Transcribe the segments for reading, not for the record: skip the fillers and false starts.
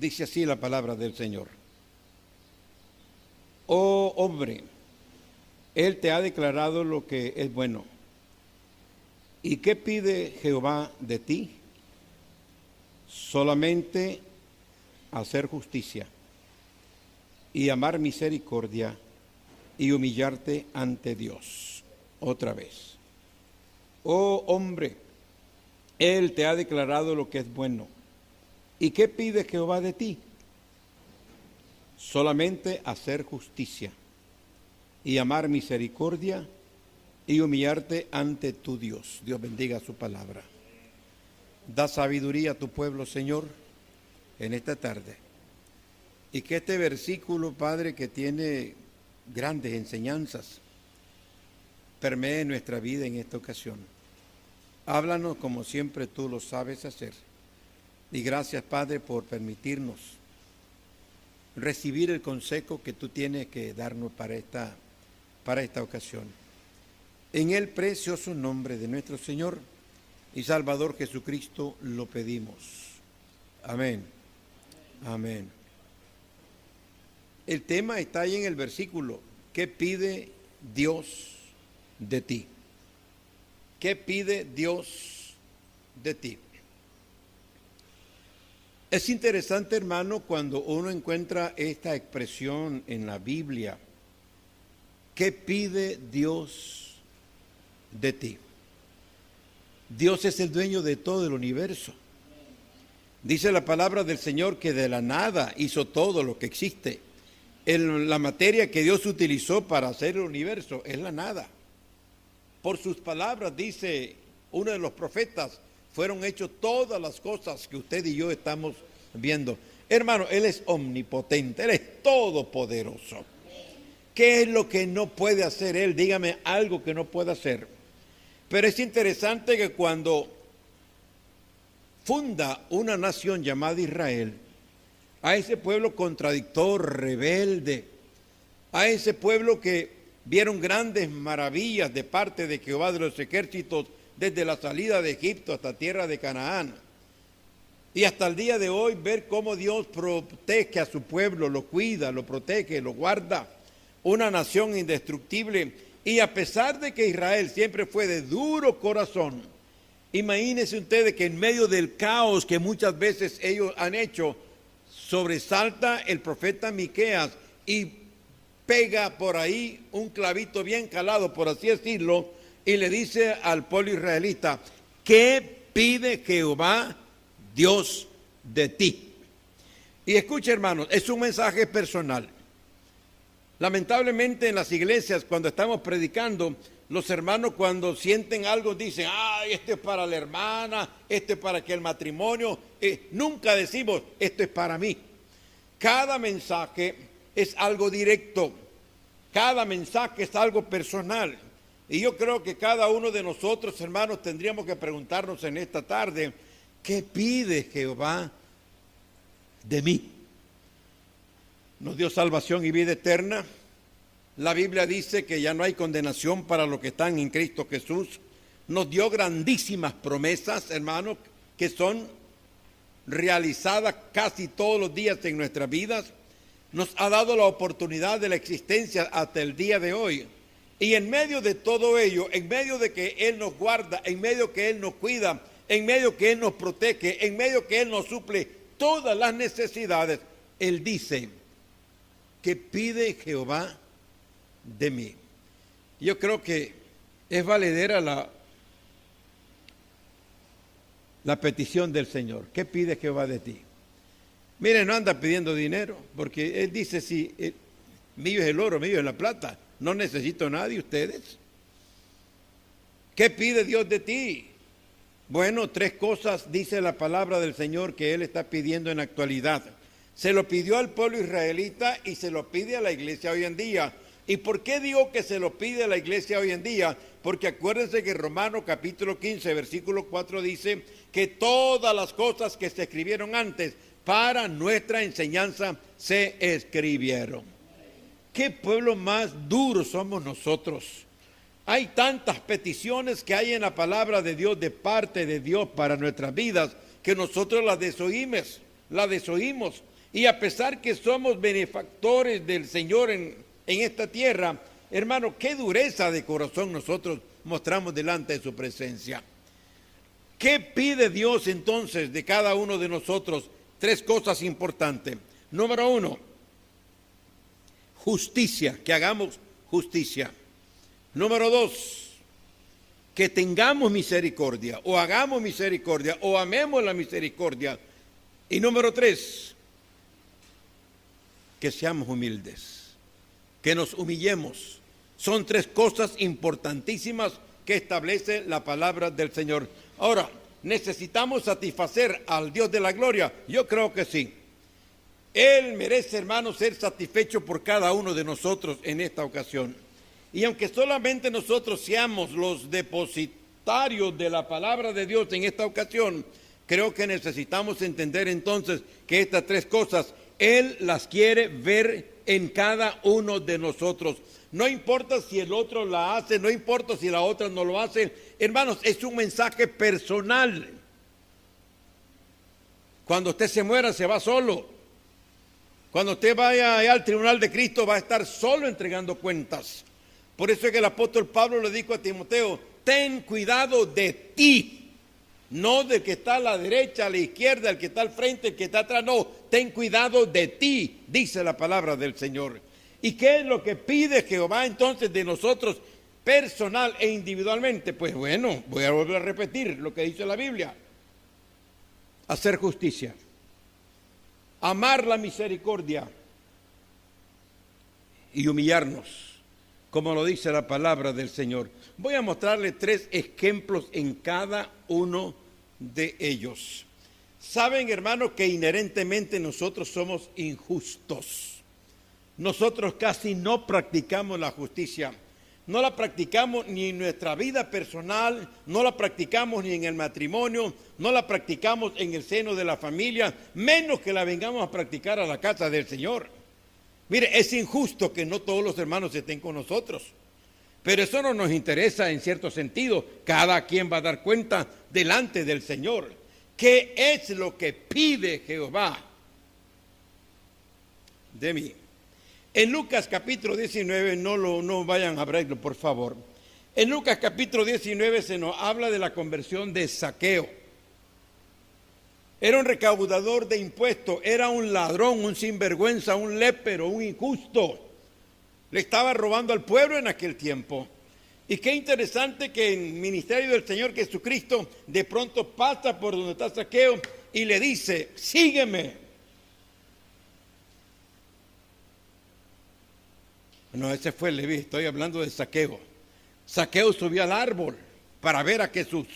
Dice así la palabra del Señor. Oh hombre, Él te ha declarado lo que es bueno. ¿Y qué pide Jehová de ti? Solamente hacer justicia y amar misericordia y humillarte ante Dios. Otra vez. Oh hombre, Él te ha declarado lo que es bueno. ¿Y qué pide Jehová de ti? Solamente hacer justicia y amar misericordia y humillarte ante tu Dios. Dios bendiga su palabra. Da sabiduría a tu pueblo, Señor, en esta tarde. Y que este versículo, Padre, que tiene grandes enseñanzas, permee nuestra vida en esta ocasión. Háblanos como siempre tú lo sabes hacer. Y gracias, Padre, por permitirnos recibir el consejo que tú tienes que darnos para esta ocasión. En el precioso nombre de nuestro Señor y Salvador Jesucristo lo pedimos. Amén. Amén. El tema está ahí en el versículo. ¿Qué pide Dios de ti? ¿Qué pide Dios de ti? Es interesante, hermano, cuando uno encuentra esta expresión en la Biblia. ¿Qué pide Dios de ti? Dios es el dueño de todo el universo. Dice la palabra del Señor que de la nada hizo todo lo que existe. La materia que Dios utilizó para hacer el universo es la nada. Por sus palabras, dice uno de los profetas, fueron hechas todas las cosas que usted y yo estamos viendo. Hermano, Él es omnipotente, Él es todopoderoso. ¿Qué es lo que no puede hacer Él? Dígame algo que no puede hacer. Pero es interesante que cuando funda una nación llamada Israel, a ese pueblo contradictor, rebelde, a ese pueblo que vieron grandes maravillas de parte de Jehová de los ejércitos desde la salida de Egipto hasta tierra de Canaán. Y hasta el día de hoy ver cómo Dios protege a su pueblo, lo cuida, lo protege, lo guarda. Una nación indestructible. Y a pesar de que Israel siempre fue de duro corazón, imagínense ustedes que en medio del caos que muchas veces ellos han hecho, sobresalta el profeta Miqueas y pega por ahí un clavito bien calado, por así decirlo, y le dice al pueblo israelita, ¿qué pide Jehová Dios de ti? Y escucha, hermanos, es un mensaje personal. Lamentablemente en las iglesias, cuando estamos predicando, los hermanos cuando sienten algo dicen, esto es para la hermana, esto es para que el matrimonio. Nunca decimos, esto es para mí. Cada mensaje es algo directo, cada mensaje es algo personal. Y yo creo que cada uno de nosotros, hermanos, tendríamos que preguntarnos en esta tarde, ¿qué pide Jehová de mí? Nos dio salvación y vida eterna. La Biblia dice que ya no hay condenación para los que están en Cristo Jesús. Nos dio grandísimas promesas, hermanos, que son realizadas casi todos los días en nuestras vidas. Nos ha dado la oportunidad de la existencia hasta el día de hoy. Y en medio de todo ello, en medio de que Él nos guarda, en medio que Él nos cuida, en medio que Él nos protege, en medio que Él nos suple todas las necesidades, Él dice, ¿qué pide Jehová de mí? Yo creo que es valedera la petición del Señor. ¿Qué pide Jehová de ti? Mire, no anda pidiendo dinero, porque Él dice, si mío es el oro, mío es la plata, no necesito nada de ustedes. ¿Qué pide Dios de ti? Bueno, 3 cosas dice la palabra del Señor que Él está pidiendo en la actualidad. Se lo pidió al pueblo israelita y se lo pide a la iglesia hoy en día. ¿Y por qué digo que se lo pide a la iglesia hoy en día? Porque acuérdense que Romanos capítulo 15, versículo 4 dice que todas las cosas que se escribieron antes para nuestra enseñanza se escribieron. ¿Qué pueblo más duro somos nosotros? Hay tantas peticiones que hay en la palabra de Dios, de parte de Dios para nuestras vidas, que nosotros las desoímos. Y a pesar que somos benefactores del Señor en esta tierra, hermano, qué dureza de corazón nosotros mostramos delante de su presencia. ¿Qué pide Dios entonces de cada uno de nosotros? Tres cosas importantes. Número uno, justicia, que hagamos justicia. Número dos, que tengamos misericordia, o hagamos misericordia, o amemos la misericordia. Y número tres, que seamos humildes, que nos humillemos. Son tres cosas importantísimas que establece la palabra del Señor. Ahora, ¿necesitamos satisfacer al Dios de la gloria? Yo creo que sí. Él merece, hermanos, ser satisfecho por cada uno de nosotros en esta ocasión. Y aunque solamente nosotros seamos los depositarios de la palabra de Dios en esta ocasión, creo que necesitamos entender entonces que estas tres cosas Él las quiere ver en cada uno de nosotros. No importa si el otro la hace, no importa si la otra no lo hace. Hermanos, es un mensaje personal. Cuando usted se muera, se va solo. Cuando usted vaya allá al tribunal de Cristo, va a estar solo entregando cuentas. Por eso es que el apóstol Pablo le dijo a Timoteo, ten cuidado de ti, no del que está a la derecha, a la izquierda, el que está al frente, el que está atrás, no, ten cuidado de ti, dice la palabra del Señor. ¿Y qué es lo que pide Jehová entonces de nosotros personal e individualmente? Pues bueno, voy a volver a repetir lo que dice la Biblia. Hacer justicia, amar la misericordia y humillarnos, como lo dice la palabra del Señor. Voy a mostrarle tres ejemplos en cada uno de ellos. Saben, hermanos, que inherentemente nosotros somos injustos. Nosotros casi no practicamos la justicia. No la practicamos ni en nuestra vida personal, no la practicamos ni en el matrimonio, no la practicamos en el seno de la familia, menos que la vengamos a practicar a la casa del Señor. Mire, es injusto que no todos los hermanos estén con nosotros, pero eso no nos interesa en cierto sentido. Cada quien va a dar cuenta delante del Señor. ¿Qué es lo que pide Jehová de mí? En Lucas capítulo 19, no vayan a abrirlo, por favor. En Lucas capítulo 19 se nos habla de la conversión de Zaqueo. Era un recaudador de impuestos, era un ladrón, un sinvergüenza, un lépero, un injusto. Le estaba robando al pueblo en aquel tiempo. Y qué interesante que en el ministerio del Señor Jesucristo de pronto pasa por donde está Zaqueo y le dice, sígueme. No, ese fue Leví, estoy hablando de Zaqueo. Zaqueo subió al árbol para ver a Jesús.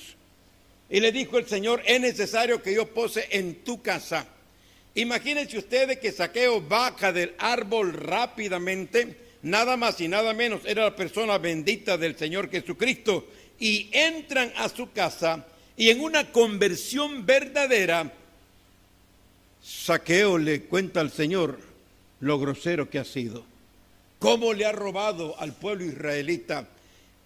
Y le dijo el Señor, es necesario que yo pose en tu casa. Imagínense ustedes que Zaqueo baja del árbol rápidamente, nada más y nada menos, era la persona bendita del Señor Jesucristo. Y entran a su casa y en una conversión verdadera, Zaqueo le cuenta al Señor lo grosero que ha sido. Cómo le ha robado al pueblo israelita.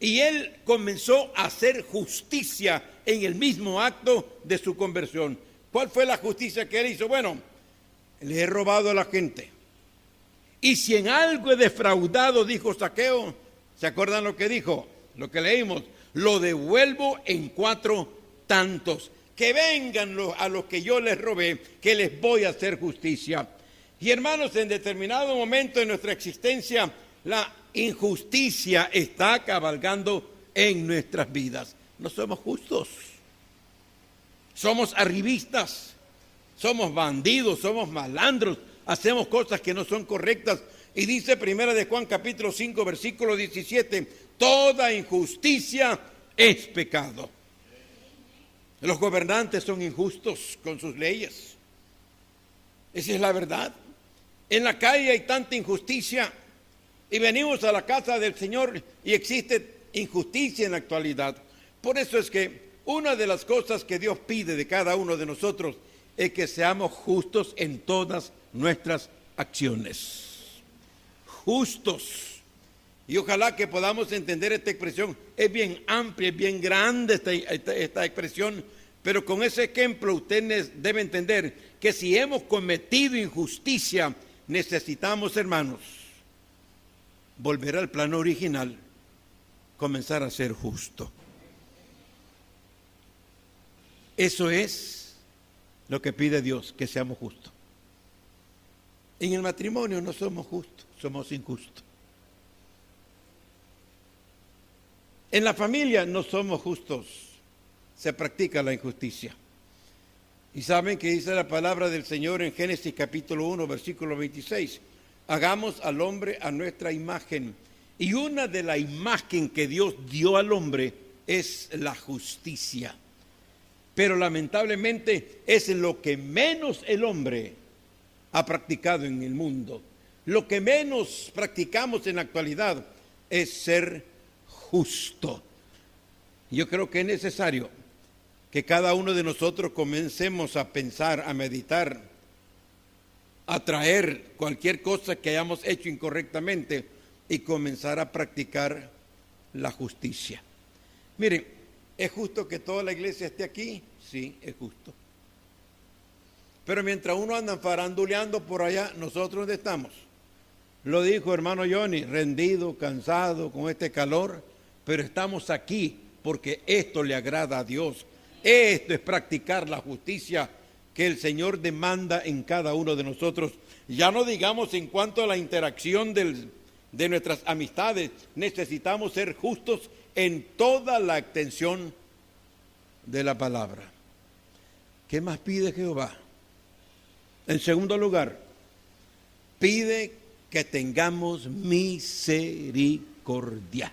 Y él comenzó a hacer justicia en el mismo acto de su conversión. ¿Cuál fue la justicia que él hizo? Bueno, le he robado a la gente. Y si en algo he defraudado, dijo Zaqueo, ¿se acuerdan lo que dijo? Lo que leímos, lo devuelvo en 4 tantos. Que vengan a los que yo les robé, que les voy a hacer justicia. Y hermanos, en determinado momento de nuestra existencia, la injusticia está cabalgando en nuestras vidas. No somos justos, somos arribistas, somos bandidos, somos malandros, hacemos cosas que no son correctas. Y dice Primera de Juan capítulo 5 versículo 17, toda injusticia es pecado. Los gobernantes son injustos con sus leyes. Esa es la verdad. En la calle hay tanta injusticia y venimos a la casa del Señor y existe injusticia en la actualidad. Por eso es que una de las cosas que Dios pide de cada uno de nosotros es que seamos justos en todas nuestras acciones. Justos. Y ojalá que podamos entender esta expresión. Es bien amplia, es bien grande esta expresión, pero con ese ejemplo usted debe entender que si hemos cometido injusticia, necesitamos, hermanos, volver al plano original, comenzar a ser justo. Eso es lo que pide Dios, que seamos justos. En el matrimonio no somos justos, somos injustos. En la familia no somos justos, se practica la injusticia. Y saben que dice la palabra del Señor en Génesis capítulo 1, versículo 26. Hagamos al hombre a nuestra imagen. Y una de las imágenes que Dios dio al hombre es la justicia. Pero lamentablemente es lo que menos el hombre ha practicado en el mundo. Lo que menos practicamos en la actualidad es ser justo. Yo creo que es necesario que cada uno de nosotros comencemos a pensar, a meditar, a traer cualquier cosa que hayamos hecho incorrectamente y comenzar a practicar la justicia. Miren, ¿es justo que toda la iglesia esté aquí? Sí, es justo. Pero mientras uno anda faranduleando por allá, ¿nosotros dónde estamos? Lo dijo hermano Johnny, rendido, cansado con este calor, pero estamos aquí porque esto le agrada a Dios. Esto es practicar la justicia que el Señor demanda en cada uno de nosotros. Ya no digamos en cuanto a la interacción de nuestras amistades, necesitamos ser justos en toda la extensión de la palabra. ¿Qué más pide Jehová? En segundo lugar, pide que tengamos misericordia.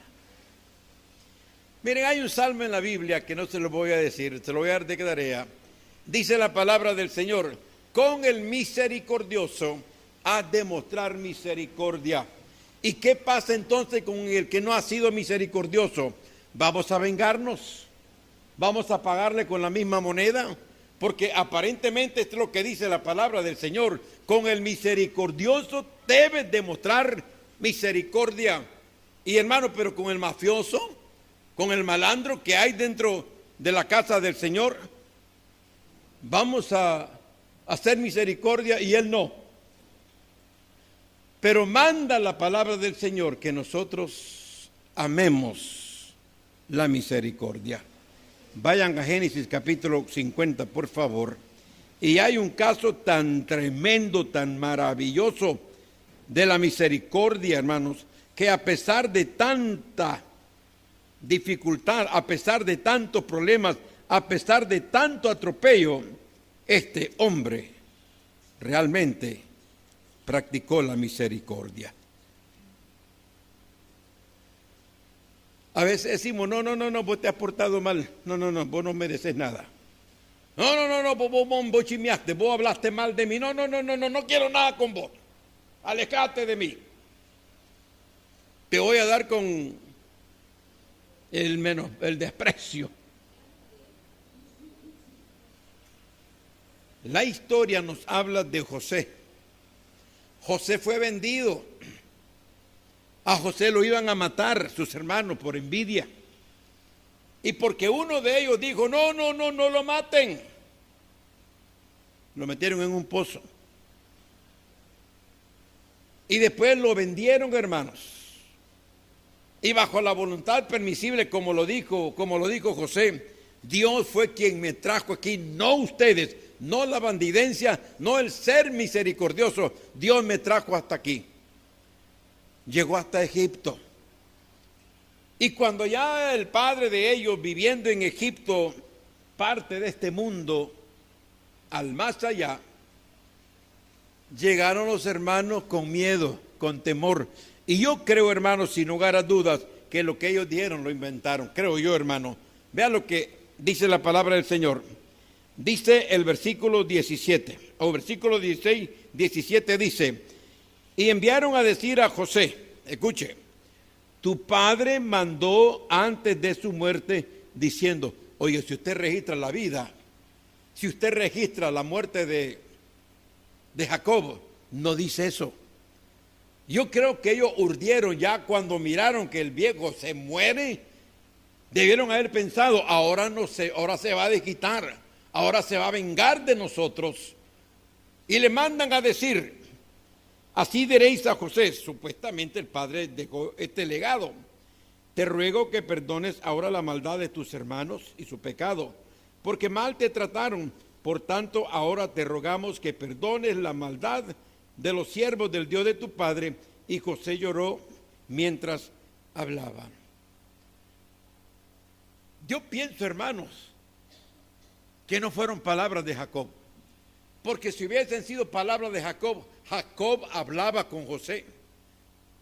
Miren, hay un salmo en la Biblia que no se lo voy a decir, se lo voy a dar de tarea. Dice la palabra del Señor: con el misericordioso ha de mostrar misericordia. ¿Y qué pasa entonces con el que no ha sido misericordioso? ¿Vamos a vengarnos? ¿Vamos a pagarle con la misma moneda? Porque aparentemente esto es lo que dice la palabra del Señor. Con el misericordioso debes demostrar misericordia. Y hermano, pero con el mafioso, con el malandro que hay dentro de la casa del Señor, vamos a hacer misericordia y él no. Pero manda la palabra del Señor que nosotros amemos la misericordia. Vayan a Génesis capítulo 50, por favor. Y hay un caso tan tremendo, tan maravilloso de la misericordia, hermanos, que a pesar de tanta dificultad, a pesar de tantos problemas, a pesar de tanto atropello, este hombre realmente practicó la misericordia. A veces decimos, no, vos te has portado mal. No, vos no mereces nada. No, vos chimeaste, vos hablaste mal de mí. No quiero nada con vos. Alejate de mí. Te voy a dar con el desprecio. La historia nos habla de José. José fue vendido. A José lo iban a matar sus hermanos por envidia. Y porque uno de ellos dijo, no lo maten. Lo metieron en un pozo. Y después lo vendieron, hermanos. Y bajo la voluntad permisible, como lo dijo José, Dios fue quien me trajo aquí, no ustedes, no la bandidencia, no el ser misericordioso. Dios me trajo hasta aquí. Llegó hasta Egipto. Y cuando ya el padre de ellos, viviendo en Egipto, parte de este mundo, al más allá, llegaron los hermanos con miedo, con temor. Y yo creo, hermanos, sin lugar a dudas, que lo que ellos dieron lo inventaron. Creo yo, hermano. Vean lo que dice la palabra del Señor. Dice el versículo 17, o versículo 16, 17 dice: y enviaron a decir a José, escuche, tu padre mandó antes de su muerte diciendo, oye, si usted registra la vida, si usted registra la muerte de Jacob, no dice eso. Yo creo que ellos urdieron ya cuando miraron que el viejo se muere, debieron haber pensado, ahora se va a desquitar, ahora se va a vengar de nosotros, Y le mandan a decir: así diréis a José. Supuestamente el padre dejó este legado: te ruego que perdones ahora la maldad de tus hermanos y su pecado, porque mal te trataron. Por tanto, ahora te rogamos que perdones la maldad de los siervos del Dios de tu padre. Y José lloró mientras hablaba. Yo pienso, hermanos, que no fueron palabras de Jacob, porque si hubiesen sido palabras de Jacob, Jacob hablaba con José.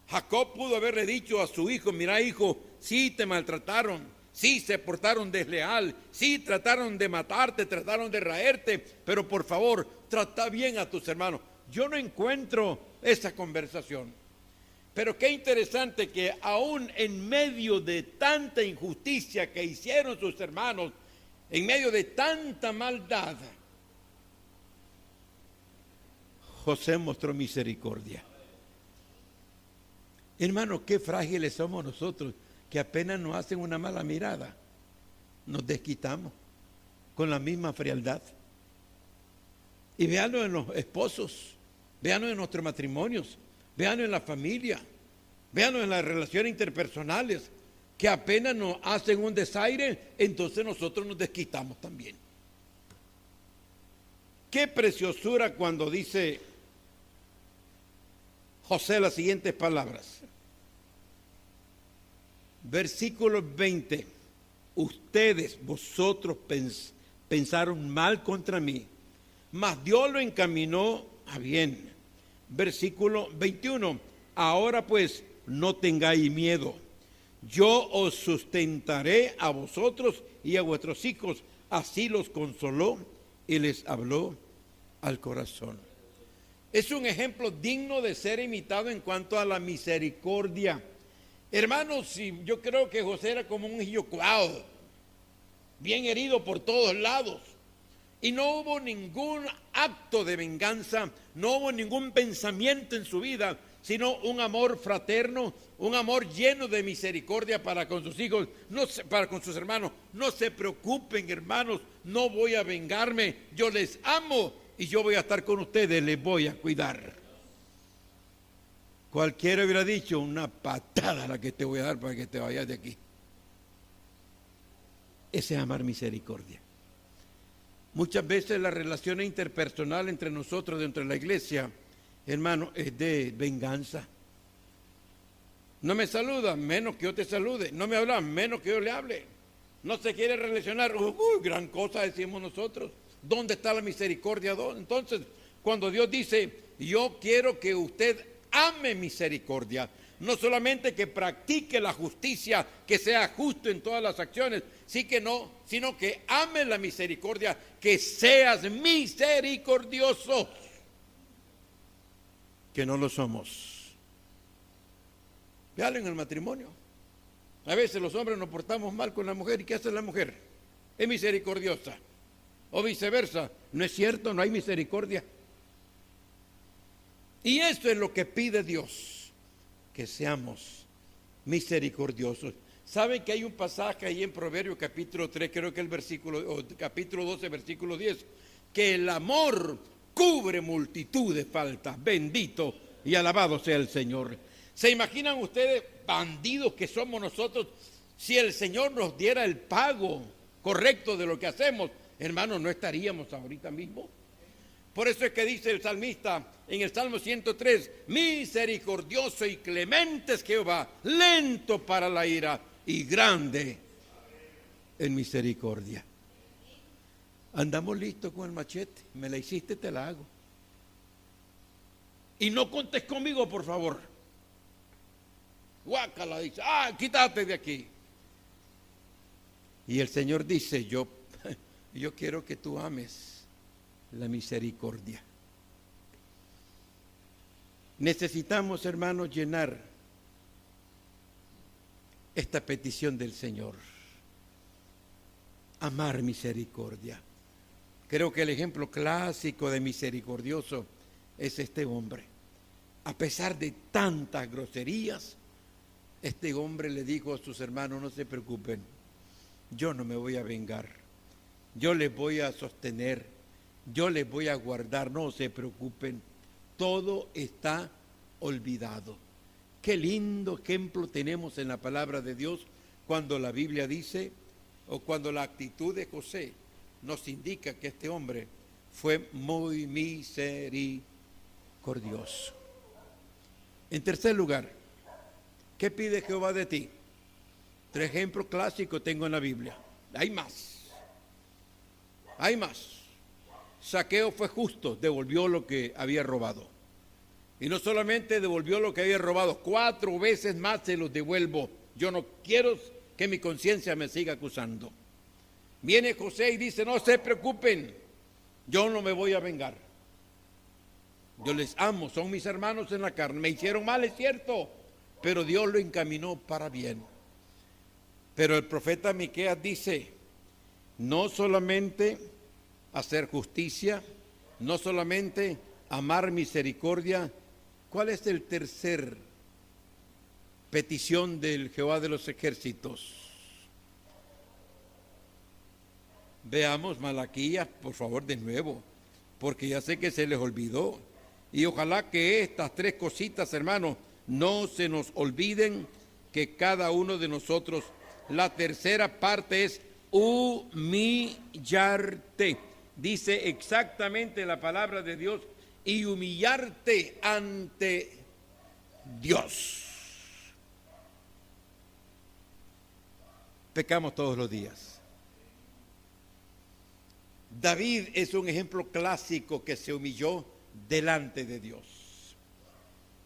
Jacob pudo haberle dicho a su hijo: mira, hijo, sí te maltrataron, sí se portaron desleal, sí trataron de matarte, trataron de raerte, pero por favor, trata bien a tus hermanos. Yo no encuentro esa conversación. Pero qué interesante que aún en medio de tanta injusticia que hicieron sus hermanos, en medio de tanta maldad, José mostró misericordia. Hermano, qué frágiles somos nosotros, que apenas nos hacen una mala mirada, nos desquitamos con la misma frialdad. Y véanlo en los esposos, véanlo en nuestros matrimonios, véanlo en la familia, véanlo en las relaciones interpersonales, que apenas nos hacen un desaire, entonces nosotros nos desquitamos también. Qué preciosura cuando dice José las siguientes palabras. Versículo 20. Ustedes, vosotros pensaron mal contra mí, mas Dios lo encaminó a bien. Versículo 21. Ahora pues no tengáis miedo. Yo os sustentaré a vosotros y a vuestros hijos. Así los consoló y les habló al corazón. Es un ejemplo digno de ser imitado en cuanto a la misericordia. Hermanos, yo creo que José era como un hijillo coado, bien herido por todos lados. Y no hubo ningún acto de venganza, no hubo ningún pensamiento en su vida, sino un amor fraterno, un amor lleno de misericordia para con sus hijos, para con sus hermanos. No se preocupen, hermanos, no voy a vengarme, yo les amo y yo voy a estar con ustedes, les voy a cuidar. Cualquiera hubiera dicho: una patada la que te voy a dar para que te vayas de aquí. Ese es amar misericordia. Muchas veces la relación interpersonal entre nosotros dentro de la iglesia, hermano, es de venganza. No me saluda, menos que yo te salude. No me habla, menos que yo le hable. No se quiere relacionar, gran cosa decimos nosotros. ¿Dónde está la misericordia? Entonces, cuando Dios dice: yo quiero que usted ame misericordia, no solamente que practique la justicia, que sea justo en todas las acciones, sino que ame la misericordia, que seas misericordioso, que no lo somos. Véalo en el matrimonio. A veces los hombres nos portamos mal con la mujer. ¿Y qué hace la mujer? Es misericordiosa. O viceversa. No es cierto, no hay misericordia. Y eso es lo que pide Dios, que seamos misericordiosos. ¿Saben que hay un pasaje ahí en Proverbios capítulo 3, creo que capítulo 12, versículo 10, que el amor cubre multitud de faltas? Bendito y alabado sea el Señor. ¿Se imaginan ustedes, bandidos que somos nosotros, si el Señor nos diera el pago correcto de lo que hacemos? Hermanos, ¿no estaríamos ahorita mismo? Por eso es que dice el salmista en el Salmo 103, misericordioso y clemente es Jehová, lento para la ira y grande en misericordia. Andamos listos con el machete. Me la hiciste, te la hago. Y no contes conmigo, por favor. Guácala, dice, quítate de aquí. Y el Señor dice: yo quiero que tú ames la misericordia. Necesitamos, hermanos, llenar esta petición del Señor. Amar misericordia. Creo que el ejemplo clásico de misericordioso es este hombre. A pesar de tantas groserías, este hombre le dijo a sus hermanos: no se preocupen, yo no me voy a vengar, yo les voy a sostener yo les voy a guardar, no se preocupen, todo está olvidado. Qué lindo ejemplo tenemos en la palabra de Dios cuando la Biblia dice, o cuando la actitud de José nos indica que este hombre fue muy misericordioso. En tercer lugar, ¿qué pide Jehová de ti? 3 ejemplos clásicos tengo en la Biblia. Hay más. Zaqueo fue justo, devolvió lo que había robado. Y no solamente devolvió lo que había robado, 4 veces más se los devuelvo. Yo no quiero que mi conciencia me siga acusando. Viene José y dice, no se preocupen, yo no me voy a vengar. Yo les amo, son mis hermanos en la carne. Me hicieron mal, es cierto, pero Dios lo encaminó para bien. Pero el profeta Miqueas dice, no solamente hacer justicia, no solamente amar misericordia. ¿Cuál es el tercer petición del Jehová de los ejércitos? Veamos Malaquías, por favor, de nuevo, porque ya sé que se les olvidó. Y ojalá que estas 3 cositas, hermanos, no se nos olviden, que cada uno de nosotros, la tercera parte es humillarte. Dice exactamente la palabra de Dios, y humillarte ante Dios. Pecamos todos los días. David es un ejemplo clásico que se humilló delante de Dios.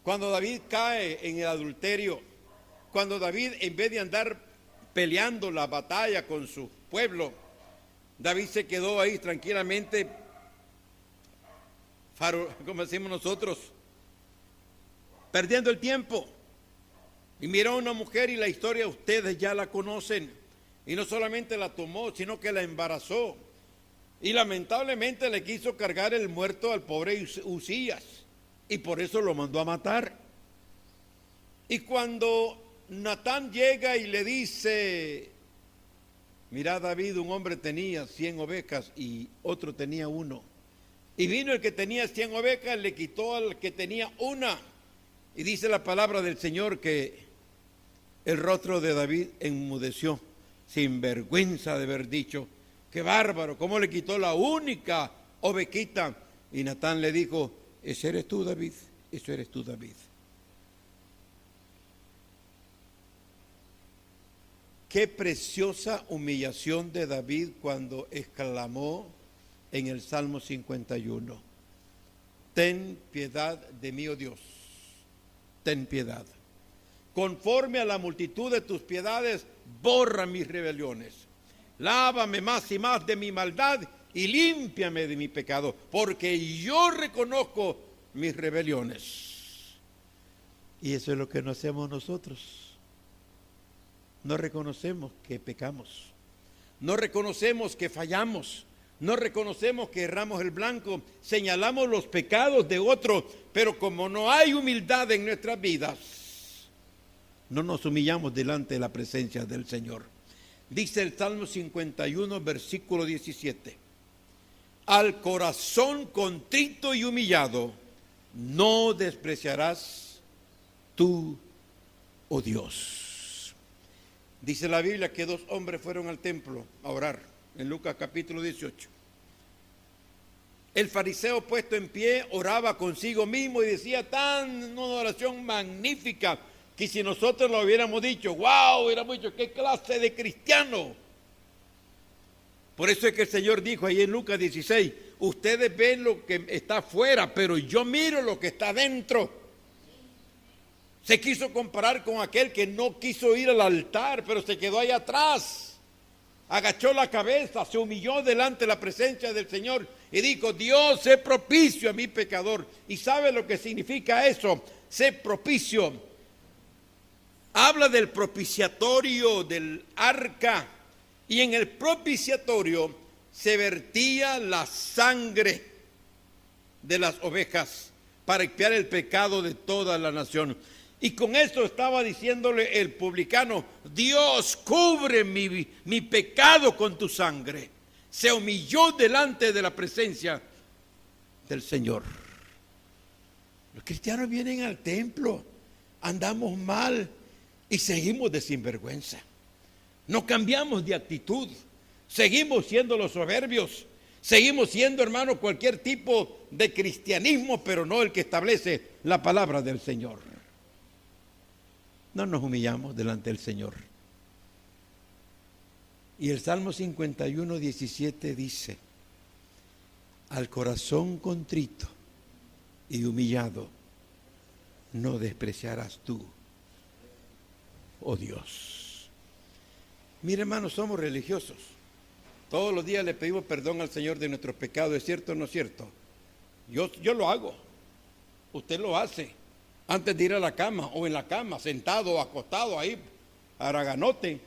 Cuando David cae en el adulterio, cuando David, en vez de andar peleando la batalla con su pueblo, David se quedó ahí tranquilamente, como decimos nosotros, perdiendo el tiempo. Y miró a una mujer, y la historia ustedes ya la conocen. Y no solamente la tomó, sino que la embarazó. Y lamentablemente le quiso cargar el muerto al pobre Usías, y por eso lo mandó a matar. Y cuando Natán llega y le dice, mira David, un hombre tenía 100 ovejas y otro tenía 1. Y vino el que tenía 100 ovejas, le quitó al que tenía 1. Y dice la palabra del Señor que el rostro de David enmudeció, sin vergüenza de haber dicho, qué bárbaro, cómo le quitó la única ovejita. Y Natán le dijo, ese eres tú, David, eso eres tú, David. Qué preciosa humillación de David cuando exclamó en el Salmo 51, ten piedad de mí, oh Dios, ten piedad. Conforme a la multitud de tus piedades, borra mis rebeliones. Lávame más y más de mi maldad y límpiame de mi pecado, porque yo reconozco mis rebeliones. Y eso es lo que no hacemos nosotros. No reconocemos que pecamos, no reconocemos que fallamos, no reconocemos que erramos el blanco, señalamos los pecados de otros, pero como no hay humildad en nuestras vidas, no nos humillamos delante de la presencia del Señor. Dice el Salmo 51, versículo 17, al corazón contrito y humillado no despreciarás tú, oh Dios. Dice la Biblia que 2 hombres fueron al templo a orar, en Lucas capítulo 18. El fariseo, puesto en pie, oraba consigo mismo y decía una oración magnífica, que si nosotros lo hubiéramos dicho, wow, hubiéramos dicho, qué clase de cristiano. Por eso es que el Señor dijo ahí en Lucas 16, ustedes ven lo que está afuera, pero yo miro lo que está adentro. Se quiso comparar con aquel que no quiso ir al altar, pero se quedó ahí atrás. Agachó la cabeza, se humilló delante de la presencia del Señor y dijo, Dios, sé propicio a mi pecador. ¿Y sabe lo que significa eso? Sé propicio. Habla del propiciatorio, del arca. Y en el propiciatorio se vertía la sangre de las ovejas para expiar el pecado de toda la nación. Y con esto estaba diciéndole el publicano, Dios, cubre mi pecado con tu sangre. Se humilló delante de la presencia del Señor. Los cristianos vienen al templo, andamos mal y seguimos de sinvergüenza. No cambiamos de actitud, seguimos siendo los soberbios, seguimos siendo, hermano, cualquier tipo de cristianismo, pero no el que establece la palabra del Señor. No nos humillamos delante del Señor. Y el Salmo 51, 17 dice: al corazón contrito y humillado no despreciarás tú, oh Dios. Mire, hermanos, somos religiosos. Todos los días le pedimos perdón al Señor de nuestros pecados. ¿Es cierto o no es cierto? Yo lo hago. Usted lo hace. Antes de ir a la cama, o en la cama, sentado o acostado ahí, araganote.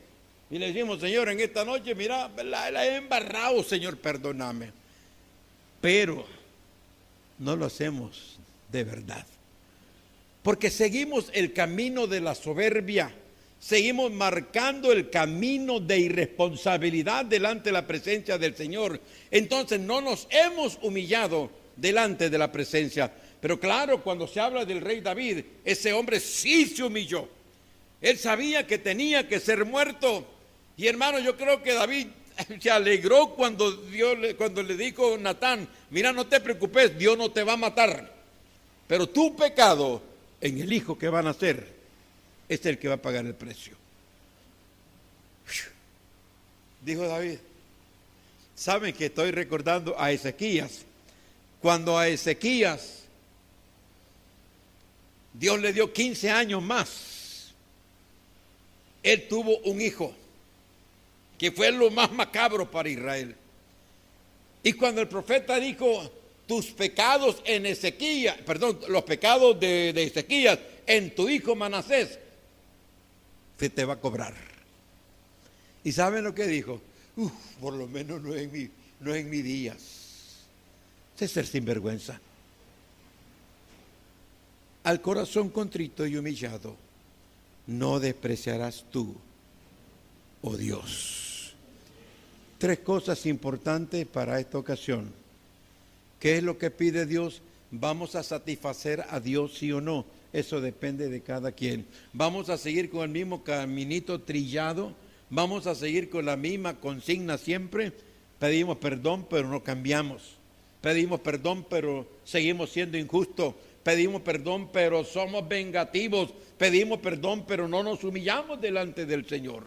Y le decimos: Señor, en esta noche, mira, la he embarrado, Señor, perdóname. Pero no lo hacemos de verdad. Porque seguimos el camino de la soberbia. Seguimos marcando el camino de irresponsabilidad delante de la presencia del Señor. Entonces no nos hemos humillado delante de la presencia. Pero claro, cuando se habla del rey David, ese hombre sí se humilló. Él sabía que tenía que ser muerto. Y hermano, yo creo que David se alegró cuando le dijo Natán: mira, no te preocupes, Dios no te va a matar, pero tu pecado en el hijo que van a nacer es el que va a pagar el precio. Dijo David. Saben que estoy recordando a Ezequías. Cuando a Ezequías Dios le dio 15 años más, él tuvo un hijo que fue lo más macabro para Israel. Y cuando el profeta dijo: tus pecados en Ezequías, perdón, los pecados de Ezequías en tu hijo Manasés, se te va a cobrar. ¿Y saben lo que dijo? Por lo menos no en mis días. Ese es ser sinvergüenza. Al corazón contrito y humillado no despreciarás tú, oh Dios. 3 cosas importantes para esta ocasión. ¿Qué es lo que pide Dios? ¿Vamos a satisfacer a Dios, sí o no? Eso depende de cada quien. ¿Vamos a seguir con el mismo caminito trillado? ¿Vamos a seguir con la misma consigna siempre? Pedimos perdón, pero no cambiamos. Pedimos perdón, pero seguimos siendo injustos. Pedimos perdón, pero somos vengativos. Pedimos perdón, pero no nos humillamos delante del Señor.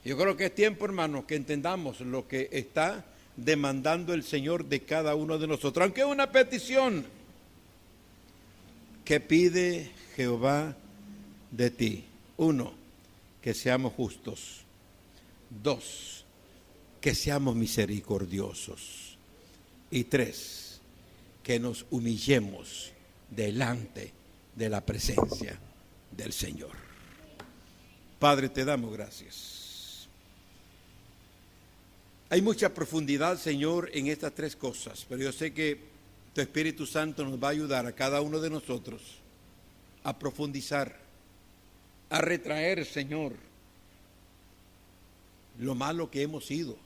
Yo creo que es tiempo, hermanos, que entendamos lo que está demandando el Señor de cada uno de nosotros. Aunque es una petición que pide Jehová de ti. 1, que seamos justos. 2, que seamos misericordiosos. Y 3, que nos humillemos delante de la presencia del Señor. Padre, te damos gracias. Hay mucha profundidad, Señor, en estas 3 cosas, pero yo sé que tu Espíritu Santo nos va a ayudar a cada uno de nosotros a profundizar, a retraer, Señor, lo malo que hemos sido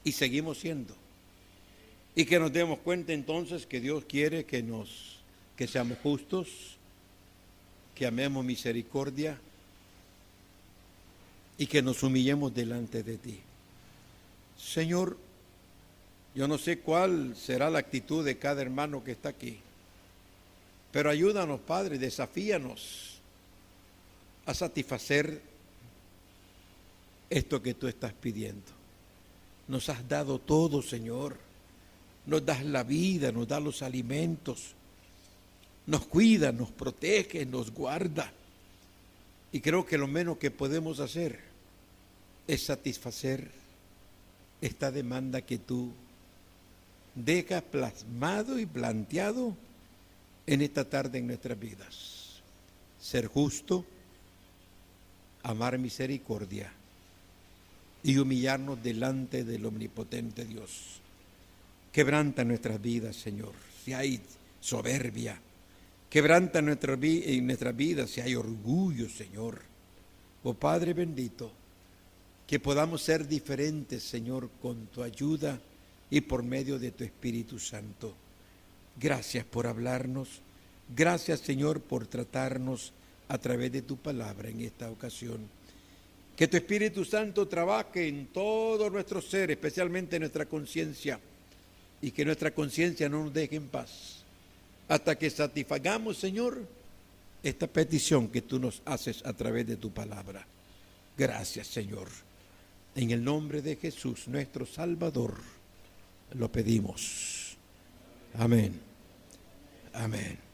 y seguimos siendo. Y que nos demos cuenta entonces que Dios quiere que seamos justos, que amemos misericordia y que nos humillemos delante de ti. Señor, yo no sé cuál será la actitud de cada hermano que está aquí, pero ayúdanos, Padre, desafíanos a satisfacer esto que tú estás pidiendo. Nos has dado todo, Señor. Nos das la vida, nos das los alimentos, nos cuida, nos protege, nos guarda. Y creo que lo menos que podemos hacer es satisfacer esta demanda que tú dejas plasmado y planteado en esta tarde en nuestras vidas. Ser justo, amar misericordia y humillarnos delante del omnipotente Dios. Quebranta nuestras vidas, Señor, si hay soberbia. Quebranta en nuestras vidas si hay orgullo, Señor. Oh Padre bendito, que podamos ser diferentes, Señor, con tu ayuda y por medio de tu Espíritu Santo. Gracias por hablarnos. Gracias, Señor, por tratarnos a través de tu palabra en esta ocasión. Que tu Espíritu Santo trabaje en todo nuestro ser, especialmente en nuestra conciencia, y que nuestra conciencia no nos deje en paz hasta que satisfagamos, Señor, esta petición que tú nos haces a través de tu palabra. Gracias, Señor. En el nombre de Jesús, nuestro Salvador, lo pedimos. Amén. Amén.